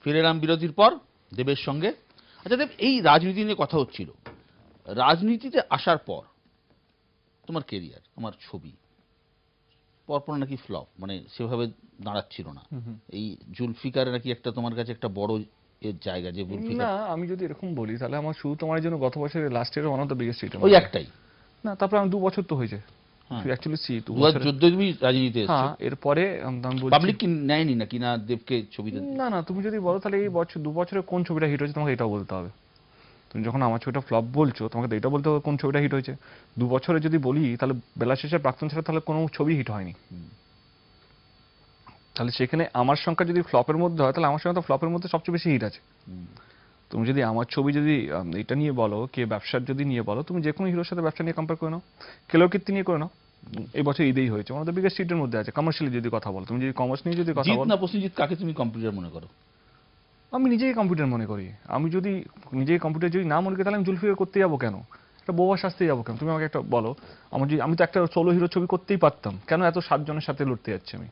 ফিরে এলাম বিরতির পর দেবের সঙ্গে। আচ্ছা দেব, এই রাজনীতি নিয়ে কথা হচ্ছিল, রাজনীতিতে আসার পর তোমার কেরিয়ার, আমার ছবি পরপর নাকি ফ্লপ, মানে সেভাবে দাঁড়াচ্ছিল না। এই জুলফিকার নাকি একটা তোমার কাছে একটা বড় এর জায়গা, যে জুলফিকার। না, আমি যদি এরকম বলি তাহলে আমার শুধু তোমার জন্য গত বছরের last year one of the biggest hit. ওই একটাই না, তারপর আমি 2 বছর তো হয়েছে অ্যাকচুয়ালি সি 2014 তুমি রাজনীতিতে এসেছো। হ্যাঁ, এরপরে আমি বলছি পাবলিক কি নেয়নি নাকি, না দেবকে ছবিতে? না, তুমি যদি বলো তাহলে এই বছর 2 বছরে কোন ছবিটা হিট হয়েছে তোমাকে এটাও বলতে হবে। তুমি যখন আমার ছবিটা ফ্লপ বলছো তোমাকে তো এটা বলতে হবে কোন ছবিটা হিট হয়েছে। 2 বছরে যদি বলি তাহলে বেলা শেষে প্রাক্তন ছাড়া তাহলে কোনো ছবি হিট হয়নি। তাহলে সেখানে আমার সংখ্যা যদি ফ্লপের মধ্যে হয় তাহলে আমার সংখ্যা তো ফ্লপের মধ্যে সবচেয়ে বেশি হিট আছে। তুমি যদি আমার ছবি যদি এটা নিয়ে বলো, কে ব্যবসার যদি নিয়ে বলো, তুমি যে কোনো হিরোর সাথে ব্যবসা নিয়ে কম্পেয়ার করে নাও, কেলোর কীর্তি নিয়ে করে নাও। এই বছর ঈদেই হয়েছে, আমাদের বিগেস্ট হিটের মধ্যে আছে। কমার্শিয়ালি যদি কথা বলো, তুমি যদি কমার্স নিয়ে যদি কথা জিৎ বলো, না প্রসেনজিৎ, কাকে তুমি কম্পিউটার মনে করো? আমি নিজেই কম্পিউটার মনে করি। আমি যদি নিজেই কম্পিউটার যদি না মনে করি তাহলে আমি জুলফিকার করতে যাবো কেন, একটা বোবা শাস্তে যাবো কেন? তুমি আমাকে একটা বলো, আমি তো একটা সোলো হিরো ছবি করতেই পারতাম, কেন এত 7 জনের সাথে লড়তে যাচ্ছি আমি?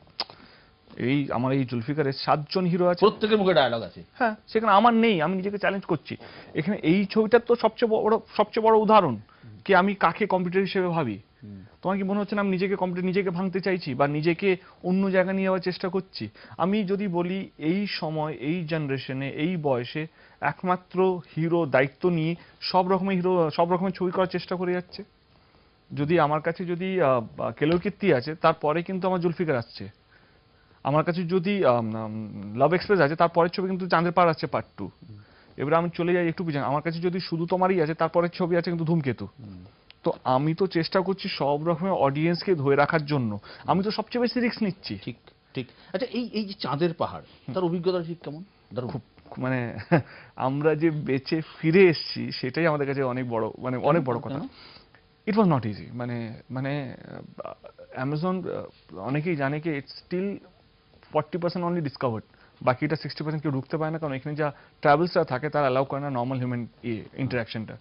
আমার এই জুলফিকারের 7 জন হিরো আছে, প্রত্যেকের মুখে ডায়লগ আছে। হ্যাঁ, সেখানে আমার নেই, আমি নিজেকে চ্যালেঞ্জ করছি। এখানে এই ছবিটার তো সবচেয়ে বড় উদাহরণ কি আমি কাকে কম্পিউটার হিসেবে ভাবি। তোমার কি মনে হচ্ছে না আমি নিজেকে ভাঙতে চাইছি বা নিজেকে অন্য জায়গা নিয়ে যাওয়ার চেষ্টা করছি? আমি যদি বলি এই সময়, এই জেনারেশনে, এই বয়সে একমাত্র হিরো দায়িত্ব নিয়ে সব রকমের ছবি করার চেষ্টা করে যাচ্ছে। যদি আমার কাছে যদি কেলোর কীর্তি আছে, তারপরে কিন্তু আমার জুলফিকার আসছে। আমার কাছে যদি লাভ এক্সপ্রেস আছে, তারপরের ছবি কিন্তু চাঁদের পাহাড় আসছে পার্ট 2। এবারে আমি চলে যাই একটু পিছনে, আমার কাছে যদি শুধু তোমারই আছে, তারপরের ছবি আছে কিন্তু ধূমকেতু। তো আমি তো চেষ্টা করছি সব রকমের অডিয়েন্সকে ধরে রাখার জন্য, আমি তো সবচেয়ে বেশি রিস্ক নিচ্ছি। ঠিক ঠিক। আচ্ছা, এই যে চাঁদের পাহাড়, তার অভিজ্ঞতা ঠিক কেমন? খুব মানে আমরা যে বেঁচে ফিরে এসেছি সেটাই আমাদের কাছে অনেক বড় কথা। ইট ওয়াজ নট ইজি। মানে অ্যামাজন অনেকেই জানে কি ইটস স্টিল 40% অনলি ডিসকভার্ড, বাকিটা 60% কেউ ঢুকতে পারে না, কারণ এখানে যা ট্রাভেলসরা থাকে তারা অ্যালাউ করে না নর্মাল হিউম্যান ইন্টারাকশনটা।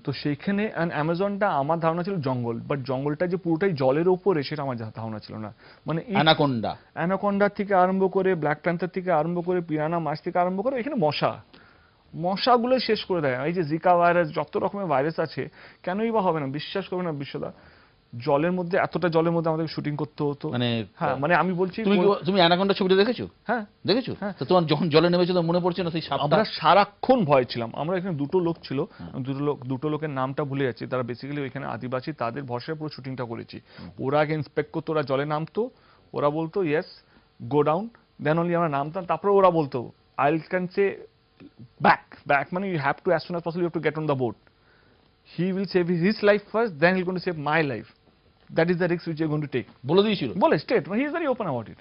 তো সেইখানে অ্যামাজনটা আমার ধারণা ছিল জঙ্গল, বাট জঙ্গলটা যে পুরোটাই জলের ওপরে সেটা আমার ধারণা ছিল না। মানে অ্যানাকোন্ডা থেকে আরম্ভ করে, ব্ল্যাক প্যান্থার থেকে আরম্ভ করে, পিরানা মাছ থেকে আরম্ভ করে, এখানে মশাগুলো শেষ করে দেয়। এই যে জিকা ভাইরাস, যত রকমের ভাইরাস আছে, কেনই বা হবে না? বিশ্বাস করবে না বিশ্বদা, এতটা জলের মধ্যে আমাদের শুটিং করতে হতো। হ্যাঁ, মানে আমি বলছি, তুমি অ্যানাকোন্ডা ছবিটা দেখেছো? হ্যাঁ, দেখেছো। তো তোমার যখন জলে নেমেছো তো মনে পড়ছে না সেই সাপটা? আমরা সারাক্ষণ ভয় ছিলাম। আমরা এখানে দুটো লোক ছিল, দুটো লোকের নামটা ভুলে যাচ্ছি, তারা বেসিক্যালি ওইখানে আদিবাসী, তাদের ভরসায় পুরো শুটিংটা করেছি। ওরা আগে ইন্সপেক্ট করতো, ওরা জলে নামতো, ওরা বলতো yes go down, then only আমরা নামতাম। তারপরে ওরা বলতো আই ক্যান সে ব্যাক, মানে you have to as soon as possible you have to get on the boat, he will save his life first, then he will going to save my life, that is the risk which you are going to take. বলে দিয়েছিল, বলে state, he is very open about it.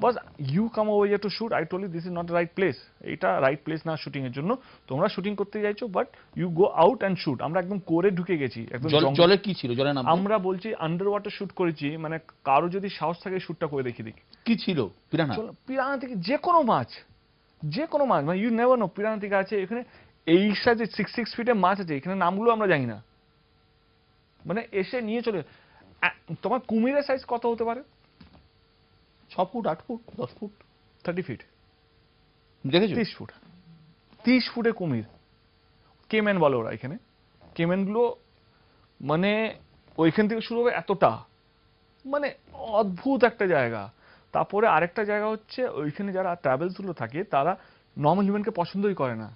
Boss you come over here to shoot, I told you this is not the right place, এটা right place না shooting এর জন্য, তোমরা shooting করতে চাইছো but you go out and shoot. আমরা একদম করে ঢুকে গেছি একদম। জলে কি ছিল, জলে নাম আমরা বলছি আন্ডার ওয়াটার শুট করেছি, মানে কারো যদি সাহস থাকে শুটটা করে দেখি কি ছিল। পিরানা থেকে যে কোনো মাছ, মানে ইউ নেভার নো, পিরানা থেকে আছে এখানে, এই সাইজে 6 ফিটের মাছ আছে, এখানে নামগুলো আমরা জানি না, মানে এসে নিয়ে চলে। তোমার কুমিরের সাইজ কত হতে পারে? 6 ফুট, 8 ফুট, 10 ফুট, 30 ফিট দেখেছো? 30 ফুটে কুমির, কেমেন বলে ওরা এখানে। কেমেনগুলো মানে ওইখান থেকে শুরু হবে এতটা, মানে অদ্ভুত একটা জায়গা। তারপরে আরেকটা জায়গা হচ্ছে ওইখানে যারা ট্রাভেলসগুলো থাকে তারা নর্মাল হিউম্যানকে পছন্দই করে না।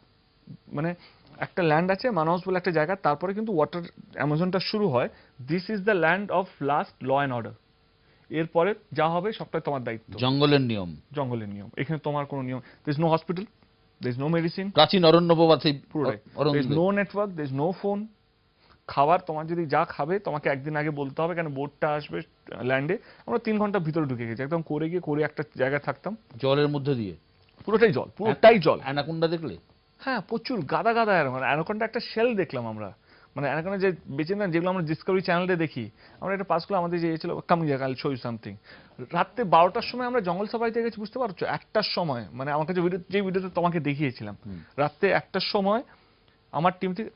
মানে একটা ল্যান্ড আছে মানস বলে একটা জায়গা, তারপরে কিন্তু ওয়াটার অ্যামাজনটা শুরু হয়। This is the land of last law and order. এরপরে যা হবে সবটাই তোমার দায়িত্ব। জঙ্গলের নিয়ম, এখানে তোমার কোনো নিয়ম, there is no hospital, there is no medicine, প্রাচীন অরণ্যবাসী পুরোটাই, there is no network, there is no phone. খাবার তোমার যদি যা খাবে তোমাকে একদিন আগে বলতে হবে, কেন বোটটা আসবে ল্যান্ডে। আমরা 3 ঘন্টা ভিতরে ঢুকে গেছি, একদম করে একটা জায়গায় থাকতাম জলের মধ্যে দিয়ে, পুরোটাই জল। অ্যানাকোন্ডা দেখলে? হ্যাঁ, প্রচুর গাদা অ্যানাকোন্ডা একটা শেল দেখলাম আমরা, মানে অ্যানাকোন্ডা যে বেঁচে না, যেগুলো আমরা ডিসকভারি চ্যানেলে দেখি। আমরা একটা পাসগুলো আমাদের যে ছিল কামিজা কাল শো ইউ সামথিং, রাত্রে 12টার সময় আমরা জঙ্গল সাফারিতে গেছি, বুঝতে পারছো? 1টার সময়, মানে আমার কাছে যে ভিডিওতে তোমাকে দেখিয়েছিলাম, রাত্রে 1টার সময় আমার টিম থেকে।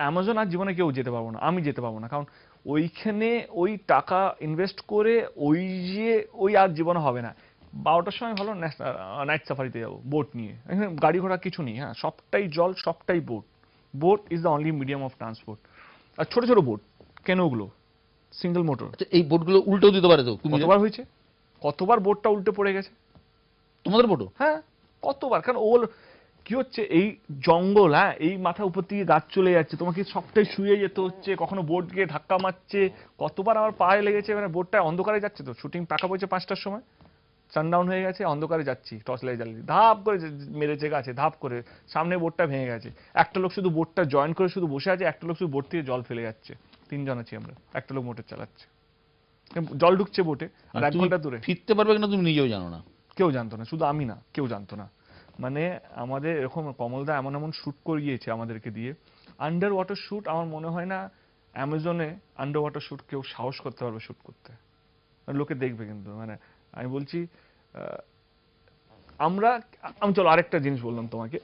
অ্যামাজন আর জীবনে কেউ যেতে পারবো না, আমি যেতে পারবো না, কারণ ওইখানে ওই টাকা ইনভেস্ট করে ওই আর জীবনে হবে না। 12টার সময় ভালো নাইট সাফারিতে যাবো বোট নিয়ে, এখানে গাড়ি ঘোড়া কিছু নেই, হ্যাঁ সবটাই জল, সবটাই boat. Boat is the only medium of transport. আর ছোট ছোট বোট কেন ওগুলো, সিঙ্গেল মোটর। আচ্ছা এই বোটগুলো উল্টেও দিতে পারে তো কুমিরে? কতবার হয়েছে, কতবার বোটটা উল্টে পড়ে গেছে। তোমাদের বোটও? হ্যাঁ কতবার, কারণ ওগুলো কি হচ্ছে, এই জঙ্গল, হ্যাঁ এই মাথা উপর থেকে গাছ চলে যাচ্ছে, তোমাকে সবটাই শুয়ে যেতে হচ্ছে, কখনো বোট গিয়ে ধাক্কা মারছে, কতবার আমার পায়ে লেগেছে। মানে বোটটা অন্ধকারে যাচ্ছে তো, শুটিং পাকা পড়েছে 5টার সময়, সানডাউন হয়ে গেছে, অন্ধকারে যাচ্ছি টর্চ লাইট জ্বালিয়ে, ধাপ করে মেরেছে গাছে, ধাপ করে সামনে বোটটা ভেঙে গেছে। একটা লোক শুধু বোটটা জয়েন করে শুধু বসে আছে, একটা লোক শুধু বোট থেকে জল ফেলে যাচ্ছে, 3জন আছি আমরা, একটা লোক মোটর চালাচ্ছে, জল ঢুকছে বোটে আর 1 ঘন্টা দূরে। ফিরতে পারবে কিনা তুমি নিজেও জানো না। কেউ জানতো না, শুধু আমি না, কেউ জানতো না। মানে আমাদের এরকম কমলদা এমন এমন শুট করিয়েছে আমাদেরকে দিয়ে, আন্ডার ওয়াটার শুট। আমার মনে হয় না অ্যামাজনে আন্ডার ওয়াটার শুট কেউ সাহস করতে পারবে শুট করতে, মানে লোকে দেখবে কিন্তু। মানে আমি বলছি আমরা, আমি চলো আরেকটা জিনিস বললাম তোমাকে,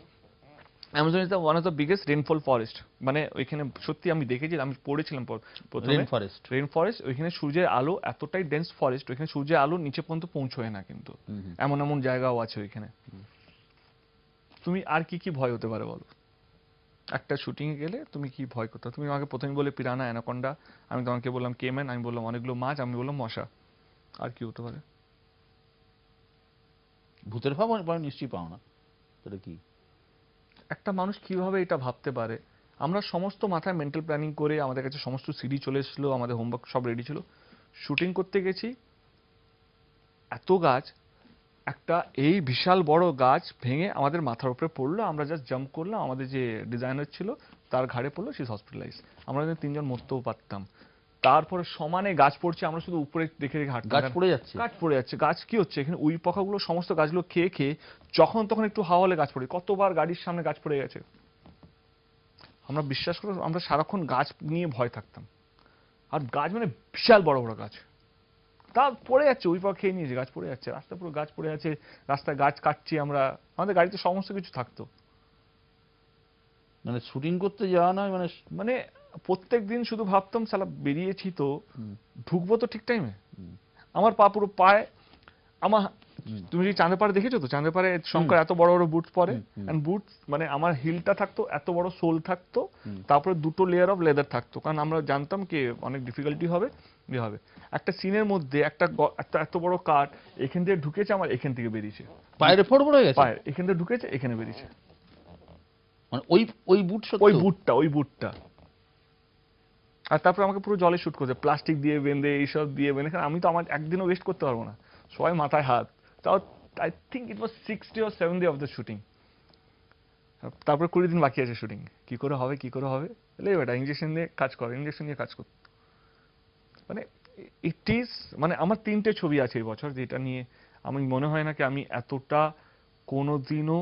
Amazon is the one of the biggest rainfall forest. মানে ওইখানে সত্যি আমি দেখেছি, আমি পড়েছিলাম প্রথমে, রেন ফরেস্ট। রেন ফরেস্ট, ওইখানে সূর্যের আলো এতটাই ডেন্স ফরেস্ট, ওইখানে সূর্যের আলো নিচে পর্যন্ত পৌঁছয় না কিন্তু, এমন এমন জায়গাও আছে ওইখানে। তুমি আর কি কি ভয় হতে পারে বলো, একটা শুটিং এ গেলে তুমি কি ভয় করতে? তুমি আমাকে প্রথমে বলে পিরানা, অ্যানাকোন্ডা, আমি তোমাকে বললাম কেমেন, আমি বললাম অনেকগুলো মাছ, আমি বললাম মশা, আর কি হতে পারে? ভূতের ভাব নিশ্চয়ই পাও না, সেটা কি? একটা মানুষ কিভাবে এটা ভাবতে পারে? আমরা সমস্ত মাথায় মেন্টাল প্ল্যানিং করে, আমাদের কাছে সমস্ত সিডি চলে এসেছিল, আমাদের হোমওয়ার্ক সব রেডি ছিল, শুটিং করতে গেছি, এত গাছ, একটা এই বিশাল বড় গাছ ভেঙে আমাদের মাথার উপরে পড়লো, আমরা জাস্ট জাম্প করলাম, আমাদের যে ডিজাইনার ছিল তার ঘাড়ে পড়লো, সে হসপিটালাইজ, আমরা 3জন মরতেও পারতাম। তারপরে সমানে গাছ পড়ছে, আমরা শুধু উপরে দেখে দেখে হাঁটতাম, গাছ পড়ে যাচ্ছে? গাছ পড়ে যাচ্ছে। গাছ কি হচ্ছে এখানে, উই পোকাগুলো সমস্ত গাছগুলো খেয়ে খেয়ে যখন তখন একটু হাওয়া হলে গাছ পড়ে, কতবার গাড়ির সামনে গাছ পড়ে গেছে। আমরা বিশ্বাস করো, আমরা সারাক্ষণ গাছ নিয়ে ভয় থাকতাম, আর গাছ মানে বিশাল বড় বড় গাছ, তা পড়ে যাচ্ছে, উই পোকা খেয়ে নিয়েছে, গাছ পড়ে যাচ্ছে, রাস্তা পুরো গাছ পড়ে আছে, রাস্তায় গাছ কাটছি আমরা, আমাদের গাড়িতে সমস্ত কিছু থাকতো। মানে শুটিং করতে যাওয়া নয়, মানে মানে প্রত্যেক দিন শুধু ভাবতাম সালা বেরিয়েছি তো, ঢুকবো তো ঠিক টাইমে। আমার পা পুরো পায়, আমার, তুমি কি চাঁদের পাড়ে দেখেছো তো, চাঁদের পাড়ে শঙ্কর এত বড় বড় বুটস পরে, এন্ড বুটস মানে আমার হিলটা থাকতো, এত বড় সোল থাকতো, তারপরে 2টো লেয়ার অফ লেদার থাকতো, কারণ আমরা জানতাম কি অনেক ডিফিকাল্টি হবে, ইয়ে হবে। একটা সিনের মধ্যে একটা এত বড় কাঠ এখান থেকে ঢুকেছে, আমার এখান থেকে বেরিয়েছে, পায়ের ফোড় পড়ে গেছে, পায়ের এখান থেকে ঢুকেছে, এখানে বেরিয়েছে, মানে ওই ওই বুট সত্য? ওই বুটটা। আর তারপরে আমাকে পুরো জলে শুট করছে, প্লাস্টিক দিয়ে বেঁধে, এইসব দিয়ে বেঁধে, কারণ আমি তো আমার একদিনও ওয়েস্ট করতে পারবো না, সবাই মাথায় হাত। তাও I think it was 60 or 70 of the shooting. তারপরে 20 দিন বাকি আছে শুটিং, কি করে হবে, কি করে হবে, এলে বেটা ইঞ্জেকশন দিয়ে কাজ কর, ইঞ্জেকশন দিয়ে কাজ কর। মানে ইট ইজ, মানে আমার 3টে ছবি আছে এই বছর যেটা নিয়ে আমি মনে হয় না কি আমি এতটা কোনোদিনও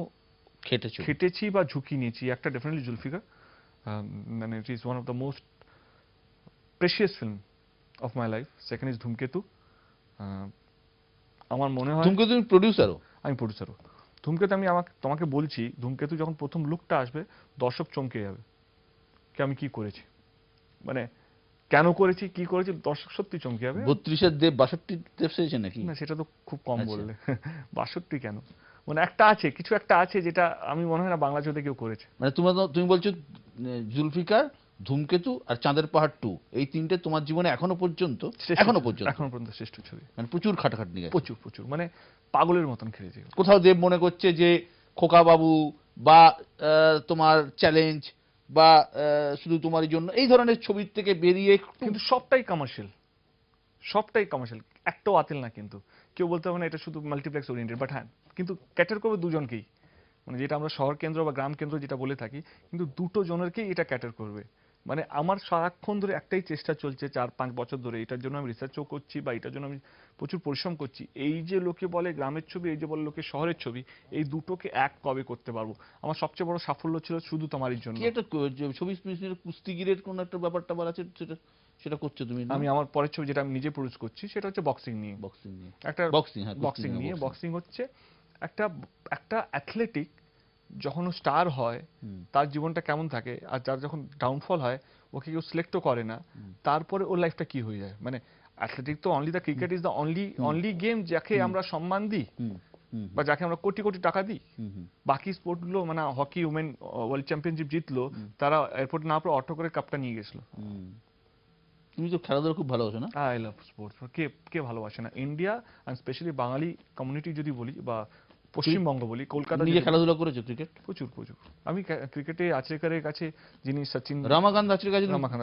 খেটেছি বা ঝুঁকি নিয়েছি। একটা ডেফিনেটলি জুলফিকার, মানে it is one of the most precious film of my life. Second is ধূমকেতু, আমার মনে হয়। ধূমকেতু তুমি প্রডিউসারও? আমি প্রডিউসারও। ধূমকেতু আমি তোমাকে বলছি, ধূমকেতু যখন প্রথম লুকটা আসবে দর্শক চমকে যাবে কি আমি কি করেছি, মানে কেন করেছি, কি করেছি, দর্শক সত্যি চমকে যাবে। 32-এর দেব 62 দেব সেজেছে নাকি? না সেটা তো খুব কম আচ্ছা। বললে, 62 কেন, মানে একটা আছে, কিছু একটা আছে যেটা আমি মনে হয় না বাংলা চলতে কেউ করেছে। মানে তুমি বলছো জুলফিকার, ধূমকেতু আর চাঁদের পাহাড় 2, এই 3টে তোমার জীবনে এখনো পর্যন্ত শ্রেষ্ঠ ছবি। মানে প্রচুর খাটাখাটনি গেছে, প্রচুর মানে পাগলের মতন খেলেছে। কোথাও দেব মনে করছে যে খোকা বাবু বা তোমার চ্যালেঞ্জ বা শুধু তোমারই জন্য এই ধরনের ছবির থেকে বেরিয়ে কিন্তু সবটাই কমার্শিয়াল, সবটাই কমার্শিয়াল, একটাও আতিল না। কিন্তু কেউ বলতে হবে না এটা শুধু মাল্টিপ্লেক্স ওরিয়েন্টেড, বাট হ্যাঁ কিন্তু ক্যাটার করবে দুজনকেই, মানে যেটা আমরা শহর কেন্দ্র বা গ্রাম কেন্দ্র যেটা বলে থাকি, কিন্তু দুটো জনেরকেই এটা ক্যাটার করবে। মানে আমার সারাক্ষণ ধরে একটাই চেষ্টা চলছে 4-5 বছর ধরে, এটার জন্য আমি রিসার্চও করছি বা এটার জন্য আমি প্রচুর পরিশ্রম করছি। এই যে লোকে বলে গ্রামের ছবি, এই যে বলে লোকে শহরের ছবি, এই দুটোকে এক কবে করতে পারবো। আমার সবচেয়ে বড় সাফল্য ছিল শুধু তোমারই জন্য। কি একটা ছবি কুস্তিগিরের কোন একটা ব্যাপারটা বলা আছে, সেটা করছো তুমি? আমি আমার পরের ছবি যেটা আমি নিজে প্রডিউস করছি সেটা হচ্ছে বক্সিং নিয়ে। একটা বক্সিং হচ্ছে একটা অ্যাথলেটিক যখন ও স্টার হয় তার জীবনটা কেমন থাকে, আর যার যখন ডাউনফল হয় ওকে কেউ সিলেক্টও করে না, তারপরে ওর লাইফটা কি হয়ে যায়। মানে অ্যাথলেটিক তো only the cricket is the only game যাকে আমরা সম্মান দিই বা যাকে আমরা কোটি কোটি টাকা দিই। বাকি স্পোর্টগুলো মানে হকি উমেন ওয়ার্ল্ড চ্যাম্পিয়নশিপ জিতলো, তারা এয়ারপোর্ট না পরে অটো করে কাপটা নিয়ে গেছিল। তুমি তো খেলাধুলা খুব ভালোবাসো না? I love sports. কে কে ভালোবাসে না? India and specially Bangali community যদি বলি বা পশ্চিমবঙ্গ বলি, কলকাতা নিজে খেলাধুলা করেছো ক্রিকেট? প্রচুর প্রচুর। আমি ক্রিকেটে আচরেকারের কাছে, যিনি সচিন রমাকান্ত আচার্যের কাছে রমাকান্ত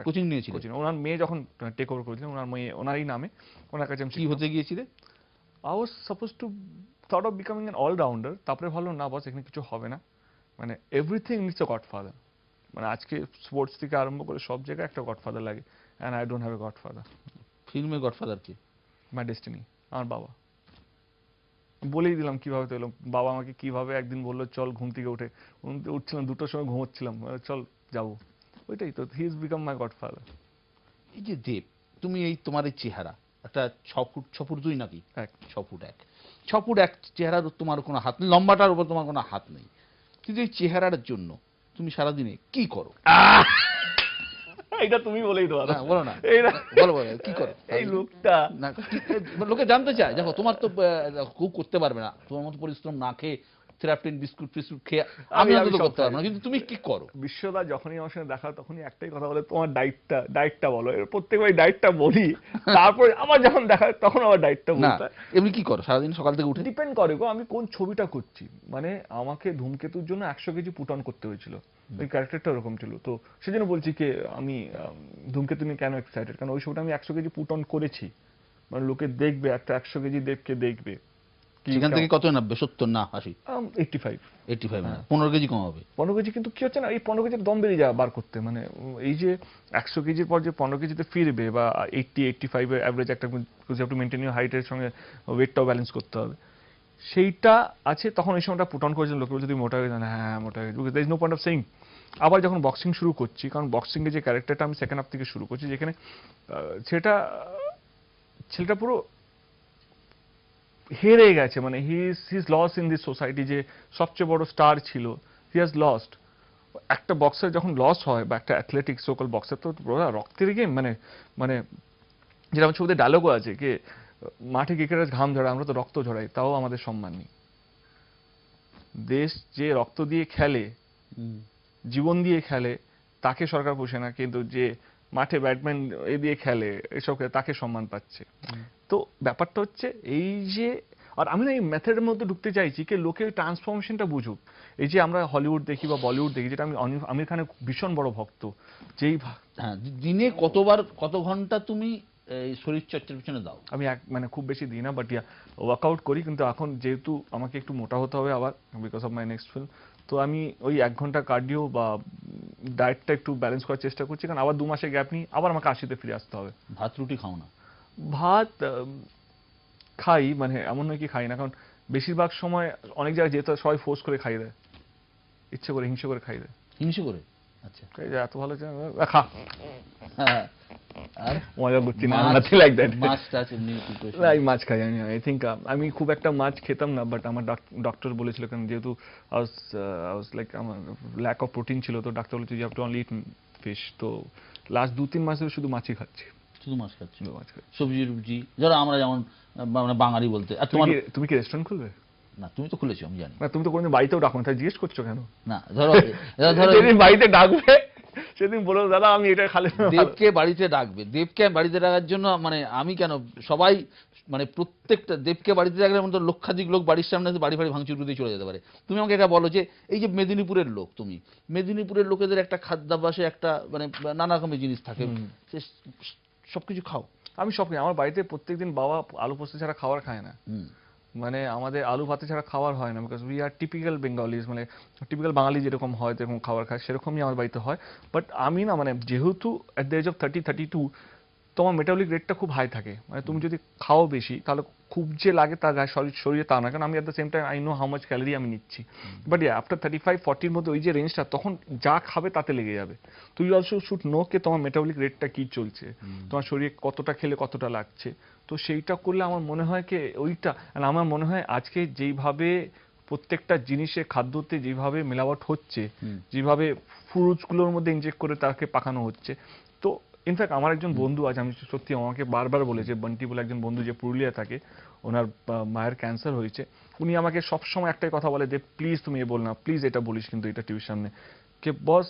কোচিং নিয়েছিল? কোচিং, ওনার মেয়ে যখন টেক ওভার করেছিলেন, ওনার মেয়ে ওনারই নামে, ওনার কাছে আমি কি হতে গিয়েছিলে? I was supposed to thought of becoming an all-rounder, তারপরে ভালো না বস এখানে কিছু হবে না, মানে এভরিথিং নিডস আ গডফাদার। মানে আজকে স্পোর্টস থেকে আরম্ভ করে সব জায়গায় একটা গডফাদার লাগে, and I don't have a godfather. ফিল্মে গডফাদার কে? মাই ডেস্টিনি, আমার বাবা। বলেই দিলাম কিভাবে তো এলাম। বাবা আমাকে কিভাবে একদিন বললো চল, ঘুম থেকে উঠছিলাম 2টোর সময়, ঘুমোচ্ছিলাম, চল যাবো, ওইটাই তো, he is become my godfather. এই যে দেব, তুমি এই তোমার এই চেহারা, একটা 6 ফুট 2 নাকি 6 ফুট 1, 6 ফুট 1 চেহারার তোমার কোনো হাত নেই, লম্বাটার উপর তোমার কোনো হাত নেই, কিন্তু এই চেহারার জন্য তুমি সারাদিনে কি করো? এটা তুমি বলেই দেওয়া। বলো না, বলো বলো কি করো এই লোকটা না, লোকে জানতে চায়। দেখো তোমার তো খুব করতে পারবে না, তোমার মতো পরিশ্রম না খেয়ে থেরাপিন বিস্কুট ফিস্কুট খেয়ে আমি তো করতে পারবো না, কিন্তু তুমি কি করো? বিশ্বদা যখনই আমার সঙ্গে দেখা তখনই একটাই কথা বলে, তোমার ডায়েটটা বলো। এর প্রত্যেকবার ডায়েটটা বলি, তারপর আবার যখন দেখা তখন আবার ডায়েটটা বলতে হয়। এমনি কি করো সারাদিন সকাল থেকে উঠে? ডিপেন্ড করে গো আমি কোন ছবিটা করছি। মানে আমাকে ধূমকেতুর জন্য 100 কেজি পুট অন করতে হয়েছিল, ওই ক্যারেক্টারটা ওরকম ছিল। তো সেজন্য বলছি কি আমি ধূমকেতু নিয়ে কেন এক্সাইটেড, কারণ ওই ছবিটা আমি 100 কেজি পুট অন করেছি, মানে লোকে দেখবে, একটা 100 কেজি দেবকে দেখবে। সেখান থেকে কত নামবে? 70 না 80? 85 না 15 কেজি কম হবে। 15 কেজি। কিন্তু কি হচ্ছে না, এই 15 কেজির দম বেরিয়ে বার করতে, মানে এই যে 100 কেজির পর যে 15 কেজিতে ফিরবে বা 80-85 এর অ্যাভারেজ একটা মেনটেন হাইটের সঙ্গে ওয়েটটাও ব্যালেন্স করতে হবে, সেইটা আছে। তখন এই সময়টা পুট অন করেছেন, লোকে বলছে মোটা হয়ে যান, হ্যাঁ মোটা হয়ে, because there is no point of saying. আবার যখন বক্সিং শুরু করছি, কারণ বক্সিং এর যে ক্যারেক্টারটা আমি সেকেন্ড হাফ থেকে শুরু করছি, যেখানে ছেলেটা পুরো হেরে গেছে, মানে he is loss in this society. যে সবচেয়ে বড় স্টার ছিল, হি হ্যাজ লস্ট। একটা বক্সার যখন লস হয়, বা একটা অ্যাথলেটিক সোকল বক্সার, তো রক্তের গেম, মানে যেটা আমার ছবিতে ডায়লগও আছে যে মাঠে ক্রিকেটার ঘাম ঝরায়, আমরা তো রক্ত ঝরাই, তাও আমাদের সম্মান নেই। দেশ যে রক্ত দিয়ে খেলে, জীবন দিয়ে খেলে, তাকে সরকার পোষে না, কিন্তু যে মাঠে ব্যাটম্যান এ দিয়ে খেলে, এসব তাকে সম্মান পাচ্ছে। তো ব্যাপারটা হচ্ছে এই যে, আর আমি না এই মেথডের মধ্যে ঢুকতে চাইছি কি লোকে ট্রান্সফরমেশনটা বুঝুক। এই যে আমরা হলিউড দেখি বা বলিউড দেখি, যেটা আমি আমির খানের ভীষণ বড় ভক্ত, যেই হ্যাঁ, দিনে কত ঘন্টা তুমি এই শরীর চর্চার পিছনে দাও? আমি মানে খুব বেশি দিই না, বাট ওয়ার্কআউট করি। কিন্তু এখন যেহেতু আমাকে একটু মোটা হতে হবে আবার, because of my next film, তো আমি ওই 1 ঘন্টা কার্ডিও বা ডায়েটটা একটু ব্যালেন্স করার চেষ্টা করছি, কারণ আবার 2 মাসের গ্যাপ নিই, আবার আমাকে 80-তে ফিরে আসতে হবে। ভাত রুটি খাও না? ভাত খাই, মানে এমন নয় কি খাই না, কারণ বেশিরভাগ সময় অনেক জায়গায় যেতে সবাই ফোর্স করে খাই দেয়, ইচ্ছে করে হিংসে করে খাই দেয়। হিংসে করে? আচ্ছা, এই যে এত ভালো খা, হ্যাঁ। আর মজা করছি না, নাথিং লাইক দ্যাট। মাছটা এমনি প্রিপারেশন? আমি মাছ খাই, আই থিঙ্ক আমি খুব একটা মাছ খেতাম না, বাট আমার ডক্টর বলেছিল, কারণ যেহেতু আই ওয়াজ লাইক আমার ল্যাক অফ প্রোটিন ছিল, তো ডাক্তার বলেছে you have to only eat fish. তো লাস্ট 2-3 মাস ধরে শুধু মাছই খাচ্ছি। শুধু মাছ খাচ্ছি? সবজি রুজি যারা আমরা যেমন মানে বাঙালি বলতে। আর তুমি কি রেস্টুরেন্ট খুলবে? না, তুমি তো খুলেছো আমি জানি। না, তুমি তো কোনোদিন বাড়িতেও ডাকো না, তাই জিজ্ঞেস করছো কেন? না, ধরো যেদিন বাড়িতে ডাকবে সেদিন বলো দাদা আমি এটা খালি। দেবকে বাড়িতে ডাকবে, দেবকে বাড়িতে ডাকার জন্য মানে আমি কেন, সবাই মানে প্রত্যেকটা দেবকে বাড়িতে ডাকলে মতো লক্ষাধিক লোক বাড়ির সামনে বাড়ি ভাঙচুর করে চলে যেতে পারে। তুমি আমাকে এটা বলো যে এই যে মেদিনীপুরের লোক, তুমি মেদিনীপুরের লোকেদের একটা খাদ্যাভ্যাসে একটা মানে নানা রকমের জিনিস থাকে, সবকিছু খাও? আমি সব খাই। আমার বাড়িতে প্রত্যেকদিন বাবা আলু পোস্ত ছাড়া খাবার খায় না, মানে আমাদের আলু ভাতে ছাড়া খাবার হয় না, because we are typical Bengalis, মানে টিপিক্যাল বাঙালি যেরকম হয় যেরকম খাবার খায় সেরকমই আমার বাড়িতে হয়। বাট আমি না, মানে যেহেতু অ্যাট দ্য এজ অফ 30-32 তোমার মেটাবলিক রেটটা খুব হাই থাকে, মানে তুমি যদি খাও বেশি তাহলে খুব যে লাগে তার গায়ে শরীরে তা না, কারণ আমি at the same time I know how much calorie আমি নিচ্ছি। বাট আফটার 35-40 মধ্যে ওই যে রেঞ্জটা, তখন যা খাবে তাতে লেগে যাবে। তুই অলসো শুড নো কে তোমার মেটাবলিক রেটটা কি চলছে, তোমার শরীরে কতটা খেলে কতটা লাগছে। তো সেইটা করলে আমার মনে হয় কি ওইটা, আমার মনে হয় আজকে যেইভাবে প্রত্যেকটা জিনিসে খাদ্যতে যেভাবে মেলাওয়াট হচ্ছে, যেভাবে ফ্রুটসগুলোর মধ্যে ইনজেক্ট করে তাকে পাকানো হচ্ছে, তো ইনফ্যাক্ট আমার একজন বন্ধু আছে, আমি সত্যি আমাকে বারবার বলেছে, বান্টি বলে একজন বন্ধু যে পুরুলিয়া থাকে, ওনার মায়ের ক্যান্সার হয়েছে, উনি আমাকে সবসময় একটাই কথা বলে যে প্লিজ তুমি বল না, প্লিজ এটা বলিস কিন্তু এটা টিভির সামনে, কে বস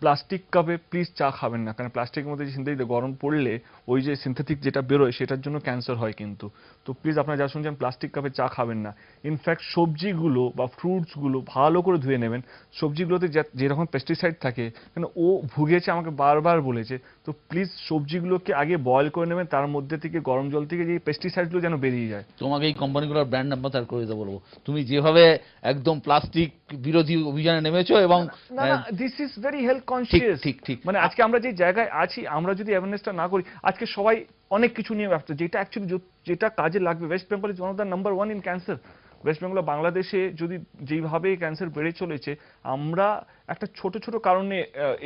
প্লাস্টিক কাপে প্লিজ চা খাবেন না, কারণ প্লাস্টিকের মধ্যে যে সিনথেটিক গরম পড়লে ওই যে সিনথেটিক যেটা বেরোয় সেটার জন্য ক্যান্সার হয় কিন্তু। তো প্লিজ আপনারা যা শুনছেন প্লাস্টিক কাপে চা খাবেন না। ইনফ্যাক্ট সবজিগুলো বা ফ্রুটসগুলো ভালো করে ধুয়ে নেবেন। সবজিগুলোতে যেরকম পেস্টিসাইড থাকে, কেন ও ভুগেছে আমাকে বারবার বলেছে, তো প্লিজ সবজিগুলোকে আগে বয়েল করে নেবেন, তার মধ্যে থেকে গরম জল থেকে যে পেস্টিসাইডগুলো যেন বেরিয়ে যায়। তোমাকে এই কোম্পানিগুলোর ব্র্যান্ড নাম্বার করে দিতে বলবো, তুমি যেভাবে একদম প্লাস্টিক বিরোধী অভিযানে নেমেছো এবং না না, দিস ইজ ভেরি হেলথ ঠিক কনসিয়াস। ঠিক ঠিক মানে আজকে আমরা যে জায়গায় আছি, আমরা যদি অ্যাওয়ারনেসটা না করি, আজকে সবাই অনেক কিছু নিয়ে ব্যস্ত, যেটা অ্যাকচুয়ালি যেটা কাজে লাগবে। West Bengal is one of the number 1 in cancer. West Bengal বাংলাদেশে যদি যেভাবে ক্যান্সার বেড়ে চলেছে, আমরা একটা ছোট ছোট কারণে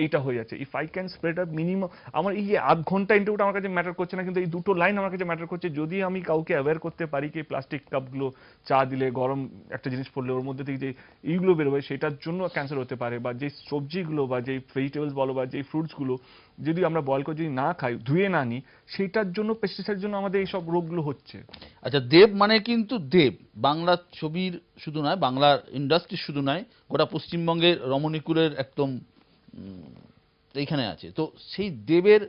এইটা হয়ে যাচ্ছে। If I can spread up minimum, আমার এই আধ ঘন্টা ইন্টারভিউটা আমার কাছে ম্যাটার করছে না, কিন্তু এই দুটো লাইন আমার কাছে ম্যাটার করছে। যদি আমি কাউকে অ্যাওয়্যার করতে পারি কি প্লাস্টিক কাপগুলো চা দিলে, গরম একটা জিনিস পড়লে ওর মধ্যে থেকে যে এইগুলো বেরোবে সেটার জন্য ক্যান্সার হতে পারে, বা যে সবজিগুলো বা যে ভেজিটেবলস বলো বা যে ফ্রুটসগুলো যদি আমরা বয়েল করে যদি না খাই, ধুয়ে না নিই, সেটার জন্য পেস্টিসাইডের জন্য আমাদের এইসব রোগগুলো হচ্ছে। আচ্ছা, দেব মানে কিন্তু দেব বাংলা ছবির শুধু নয়, বাংলার ইন্ডাস্ট্রি শুধু নয়, গোটা পশ্চিমবঙ্গের রমণীকুলের একদম এইখানে আছে। তো সেই দেবের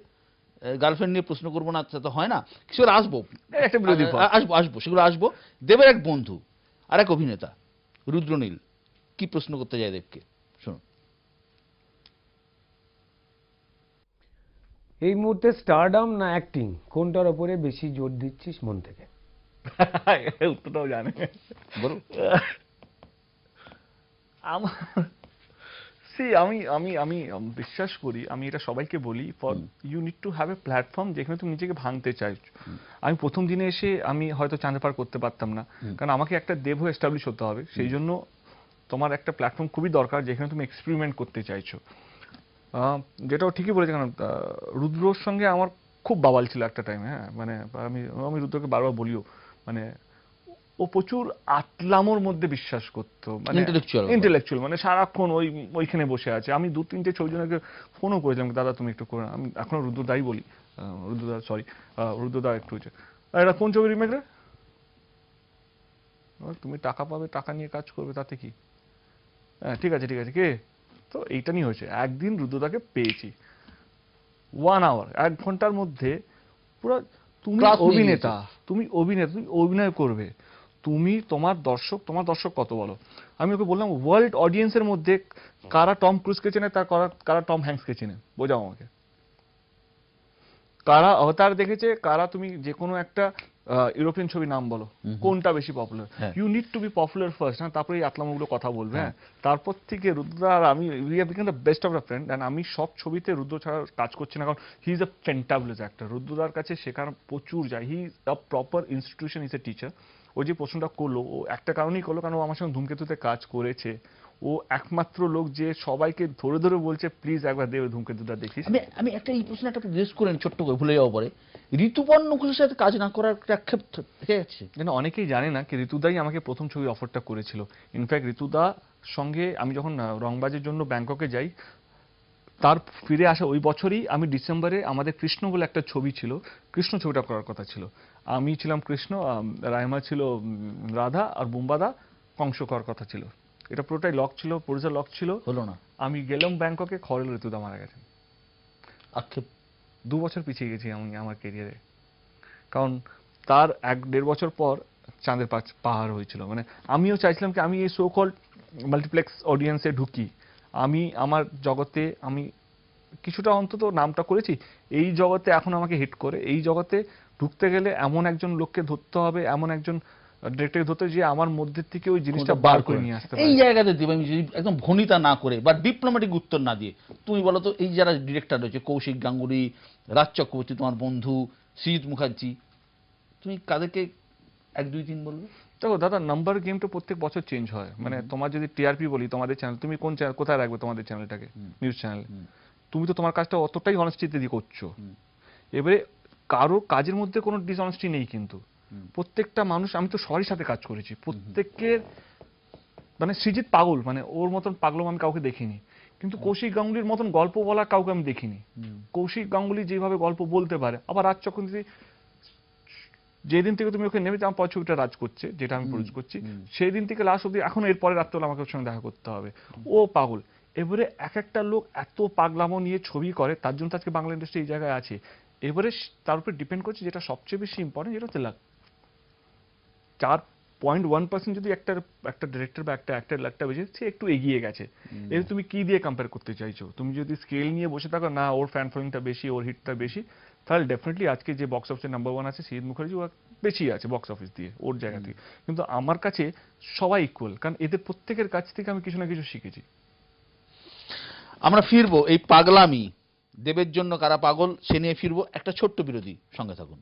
গার্লফ্রেন্ড নিয়ে প্রশ্ন করবো না, তা তো হয় না, সেগুলো আসবো, একটা বিরোধী পথ। আসবো আসবো সেগুলো আসবো। দেবের এক বন্ধু আর এক অভিনেতা রুদ্রনীল কি প্রশ্ন করতে যায় দেবকে, শুনুন। এই মুহূর্তে স্টারডাম না অ্যাক্টিং, কোনটার ওপরে বেশি জোর দিচ্ছিস মন থেকে? উত্তরটাও জানে। বলুন। আমার আমি আমি আমি বিশ্বাস করি, আমি এটা সবাইকে বলি, for you need to have a platform যেখানে তুমি নিজেকে ভাঙতে চাইছো। আমি প্রথম দিনে এসে আমি হয়তো চাঁদে পার করতে পারতাম না, কারণ আমাকে একটা দেব হয়ে এস্টাবলিশ হতে হবে। সেই জন্য তোমার একটা প্ল্যাটফর্ম খুবই দরকার যেখানে তুমি এক্সপেরিমেন্ট করতে চাইছো। যেটাও ঠিকই বলেছে, কারণ রুদ্রর সঙ্গে আমার খুব বাবাল ছিল একটা টাইমে। হ্যাঁ, মানে আমি আমি রুদ্রকে বারবার বলিও, মানে ও প্রচুর আতলামোর মধ্যে বিশ্বাস করতো, মানে ইন্টেলেকচুয়াল, মানে সারাক্ষণ ওইখানে বসে আছে। আমি 2-3টে ছবিজনকে ফোনও করেছিলাম, দাদা তুমি একটু করে, আমি এখনো রুদ্রদাই বলি, রুদ্রদা সরি, রুদ্রদা একটু এটা কোন ছবি রিমেক রে? তুমি টাকা পাবে, টাকা নিয়ে কাজ করবে, তাতে কি? হ্যাঁ ঠিক আছে ঠিক আছে, কে? তো এইটা নিয়ে হয়েছে। একদিন রুদ্রদাকে পেয়েছি 1 আওয়ার, 1 ঘন্টার মধ্যে পুরো, তুমি অভিনেতা, তুমি অভিনয় করবে, তুমি তোমার দর্শক কত বলো। আমি ওকে বললাম ওয়ার্ল্ড অডিয়েন্সের মধ্যে কারা টম ক্রুজকে চেনে, কারা টম হ্যাঙ্কসকে চেনে, বোঝাও আমাকে। কারা অবতার দেখেছে, কারা তুমি যে কোনো একটা ইউরোপিয়ান ছবি নাম বলো, কোনটা বেশি popular. You need to be popular first, হ্যাঁ, তারপরে এই আতলামগুলো কথা বলবে। হ্যাঁ, তারপর থেকে রুদ্র আর আমি we have become the best of the friend. And আমি সব ছবিতে রুদ্র ছাড়া কাজ করছি না, কারণ he is a fantabulous actor. রুদ্রদার কাছে শেখার প্রচুর যায়। He is a proper institution, is a teacher. ও যে প্রশ্নটা করলো, ও একটা কারণেই করলো, কারণ ও আমার সঙ্গে ধূমকেতুতে কাজ করেছে। ও একমাত্র লোক যে সবাইকে ধরে ধরে বলছে প্লিজ একবার দেবে ধূমকেতুটা দেখিস। আমি একটা এই প্রশ্ন একটা জিজ্ঞেস করেন ছোট্ট করে, ভুলে যাওয়া পরে, ঋতুপর্ণ ঘোষের সাথে কাজ না করার একটা আক্ষেপ থেকে যাচ্ছে। যেন অনেকেই জানে না কি ঋতুদাই আমাকে প্রথম ছবি অফারটা করেছিল। ইনফ্যাক্ট ঋতুদা সঙ্গে আমি যখন রংবাজের জন্য ব্যাংককে যাই, তার ফিরে আসা ওই বছরই আমি ডিসেম্বরে আমাদের কৃষ্ণ বলে একটা ছবি ছিল, কৃষ্ণ ছবিটা করার কথা ছিল। আমি ছিলাম কৃষ্ণ, রায়মা ছিল রাধা, আর বুম্বাদা কংস করার কথা ছিল। এটা পুরোটাই লক ছিল, প্রডিউসার লক ছিল, হলো না। আমি গেলাম ব্যাংককে, খবর এলো ঋতুদা মারা গেছেন। আক্ষেপ। 2 বছর পিছিয়ে গেছি আমি আমার কেরিয়ারে, কারণ তার 1-1.5 বছর পর চাঁদের পাহাড় হয়েছিল। মানে আমিও চাইছিলাম কি আমি এই সো কল্ড মাল্টিপ্লেক্স অডিয়েন্সে ঢুকি, আমি আমার জগতে আমি কিছুটা অন্তত নামটা করেছি, এই জগতে এখন আমাকে হিট করে। এই জগতে ঢুকতে গেলে এমন একজন লোককে ধরতে হবে, এমন একজন ডিরেক্টর ধরতে, যে আমার মধ্যে থেকে ওই জিনিসটা বার করে নিয়ে আসতে পারে। এই জায়গাতে দেব আমি যদি একদম ভনিতা না করে বা ডিপ্লোম্যাটিক উত্তর না দিয়ে, তুমি বলো তো, এই যারা ডিরেক্টর রয়েছে, কৌশিক গাঙ্গুলি, রাজ চক্রবর্তী, তোমার বন্ধু সৃজিত মুখার্জি, তুমি কাদেরকে 1-2-3 বলবে? দেখো দাদা, নাম্বার গেমটা প্রত্যেক বছর চেঞ্জ হয়। মানে তোমার যদি টিআরপি বলি, তোমাদের চ্যানেল, তুমি কোন চ্যানেল কোথায় রাখবে তোমাদের চ্যানেলটাকে? News channel. তুমি তো তোমার কাজটা অতটাই অনেস্টিতে দিয়ে করছো। এবারে কারো কাজের মধ্যে কোনো ডিসঅনেস্টি নেই, কিন্তু প্রত্যেকটা মানুষ, আমি তো সবারই সাথে কাজ করেছি, প্রত্যেকের, মানে সৃজিত পাগল, মানে ওর মতন পাগল আমি কাউকে দেখিনি, কিন্তু কৌশিক গাঙ্গুলির মতন গল্প বলা কাউকে আমি দেখিনি। কৌশিক গাঙ্গুলি যেভাবে গল্প বলতে পারে, আবার রাজ চক্রবর্তী যেদিন থেকে তুমি ওকে নেমেছে, আমার পর ছবিটা রাজ করছে যেটা আমি প্রডিউস করছি, সেই দিন থেকে লাস্ট অব্দি এখন এরপরে রাত্রে আমাকে ওর সঙ্গে দেখা করতে হবে, ও পাগল। এবারে এক একটা লোক এত পাগলামো নিয়ে ছবি করে, তার জন্য তো আজকে বাংলা ইন্ডাস্ট্রি এই জায়গায় আছে। এবারে তার উপর ডিপেন্ড করছে যেটা সবচেয়ে বেশি ইম্পর্টেন্ট, যেটা হচ্ছে লাক। 4.1% যদি একটা ডিরেক্টর বা একটা অ্যাক্টর লাকটা বেশি, সে একটু এগিয়ে গেছে। এর তুমি কি দিয়ে কম্পেয়ার করতে চাইছো? তুমি যদি স্কেল নিয়ে বসে থাকো, না ওর ফ্যান ফলোইংটা বেশি, ওর হিটটা বেশি, তাহলে ডেফিনেটলি আজকে যে বক্স অফিসে নাম্বার 1 আছে সিদ মুখার্জি, ও বেশি আছে বক্স অফিস দিয়ে ওর জায়গা থেকে। কিন্তু আমার কাছে সবাই ইকুয়াল, কারণ এদের প্রত্যেকের কাছ থেকে আমি কিছু না কিছু শিখেছি। আমরা ফিরবো এই পাগলামি, দেবের জন্য কারা পাগল, সে নিয়ে ফিরবো একটা ছোট্ট বিরতি, সঙ্গে থাকুন।